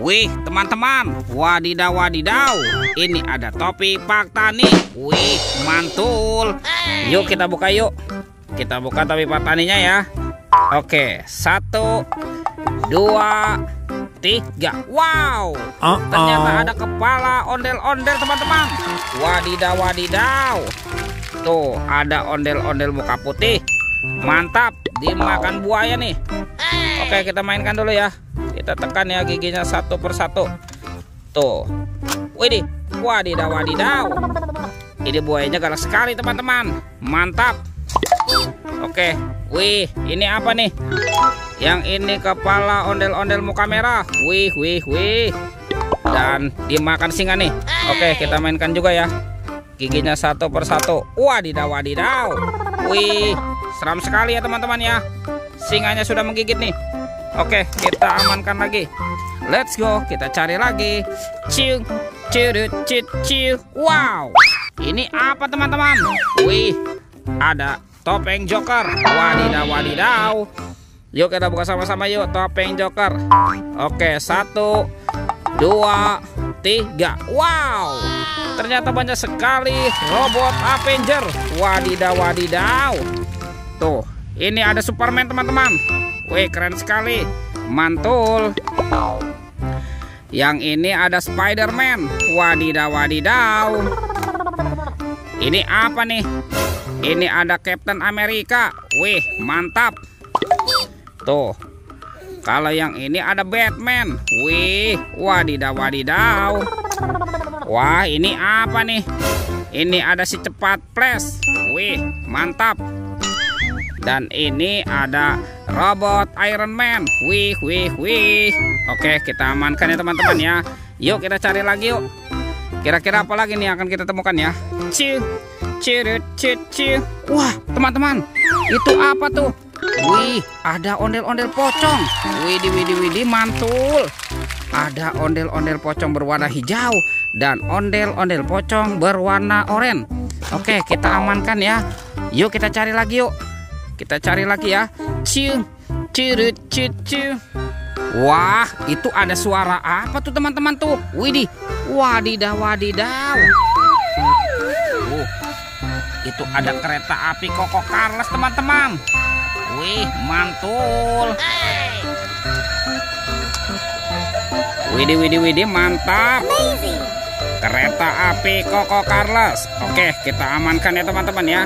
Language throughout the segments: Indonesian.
Wih, teman-teman, wadidaw wadidaw, ini ada topi Pak Tani. Wih, mantul. Yuk kita buka yuk. Kita buka topi Pak Taninya ya. Oke, 1, 2, 3. Wow, ternyata ada kepala ondel-ondel teman-teman. Wadidaw wadidaw. Tuh, ada ondel-ondel muka putih. Mantap, dimakan buaya nih. Oke, kita mainkan dulu ya. Kita tekan ya giginya satu persatu. Tuh. Widih, wadidaw wadidaw. Ini buayanya galak sekali teman-teman. Mantap. Oke, wih, ini apa nih? Yang ini kepala ondel-ondel muka merah. Wih, wih, wih. Dan dimakan singa nih. Oke, kita mainkan juga ya. Giginya satu persatu. Wadidaw wadidaw. Wih, seram sekali ya teman-teman ya. Singanya sudah menggigit nih. Oke, kita amankan lagi. Let's go, kita cari lagi. Ciu, ciu, ciu, ciu. Wow, ini apa teman-teman? Wih, ada topeng Joker. Wadidaw wadidaw. Yuk kita buka sama-sama yuk topeng Joker. Oke, 1, 2, 3. Wow, ternyata banyak sekali robot Avenger. Wadidaw wadidaw. Tuh, ini ada Superman teman-teman. Wih, keren sekali. Mantul. Yang ini ada Spider-Man. Wadidaw wadidaw. Ini apa nih? Ini ada Captain America. Wih, mantap. Tuh. Kalau yang ini ada Batman. Wih, wadidaw wadidaw. Wah, ini apa nih? Ini ada si cepat Flash. Wih, mantap. Dan ini ada robot Iron Man. Wih, wih, wih. Oke, kita amankan ya teman-teman ya. Yuk kita cari lagi yuk. Kira-kira apa lagi nih akan kita temukan ya? Ciu, ciu, ciu, ciu. Wah, teman-teman, itu apa tuh? Wih, ada ondel-ondel pocong. Widih, widih, widih, mantul. Ada ondel-ondel pocong berwarna hijau dan ondel-ondel pocong berwarna oranye. Oke, kita amankan ya. Yuk kita cari lagi yuk. Kita cari lagi ya. Ciu, ciu, ciu, ciu. Wah, itu ada suara apa tuh teman-teman tuh? Widih, wadidaw wadidaw. Itu ada kereta api Koko Carles teman-teman. Wih, mantul. Widih, widih, widih, mantap. Kereta api Koko Carles. Oke, kita amankan ya teman-teman ya.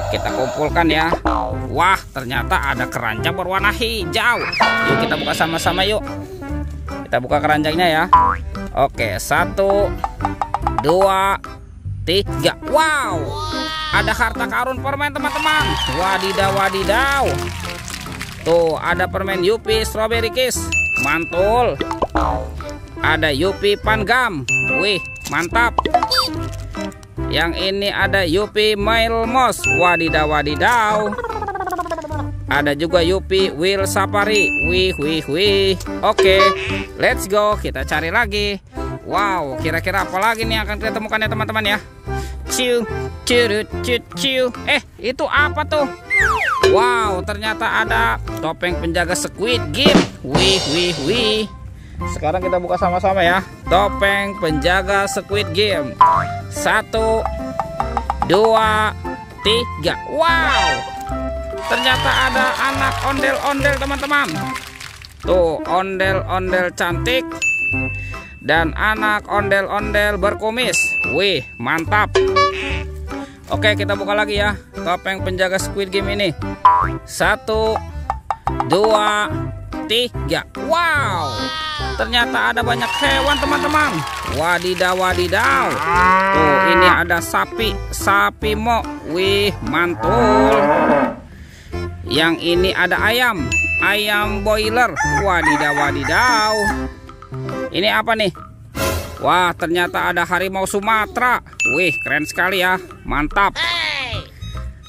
Kita kumpulkan ya. Wah, ternyata ada keranjang berwarna hijau. Yuk kita buka sama-sama yuk. Kita buka keranjangnya ya. Oke, 1, 2, 3. Wow, ada harta karun permen teman-teman. Wadidaw wadidaw. Tuh, ada permen Yupi Strawberry Kiss. Mantul. Ada Yupi Pangam. Wih, mantap. Yang ini ada Yupi Mail Moss. Wadidaw wadidaw. Ada juga Yupi Wheel Safari. Wih, wih, wih. Oke, let's go. Kita cari lagi. Wow, kira-kira apa lagi nih akan kita temukan ya teman-teman ya. Ciu, ciu, ciu, ciu. Itu apa tuh? Wow, ternyata ada topeng penjaga Squid Game. Wih, wih, wih. Sekarang kita buka sama-sama ya. Topeng penjaga Squid Game. 1, 2, 3. Wow, ternyata ada anak ondel-ondel teman-teman. Tuh, ondel-ondel cantik dan anak ondel-ondel berkumis. Wih, mantap. Oke, kita buka lagi ya topeng penjaga Squid Game ini. 1, 2, 3. Wow, ternyata ada banyak hewan teman-teman. Wadidaw wadidaw. Tuh, ini ada sapi mo. Wih, mantul. Yang ini ada ayam boiler. Wadidaw wadidaw. Ini apa nih? Wah, ternyata ada harimau Sumatera. Wih, keren sekali ya. Mantap.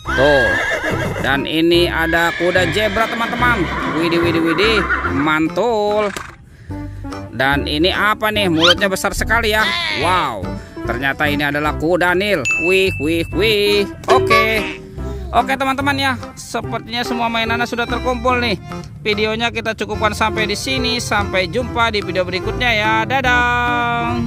Tuh. Dan ini ada kuda zebra teman-teman. Widih, widih, widih. Mantul. Dan ini apa nih? Mulutnya besar sekali ya. Wow, ternyata ini adalah kuda Nil. Wih, wih, wih. Oke. Oke teman-teman ya, sepertinya semua mainannya sudah terkumpul nih. Videonya kita cukupkan sampai di sini. Sampai jumpa di video berikutnya ya. Dadah.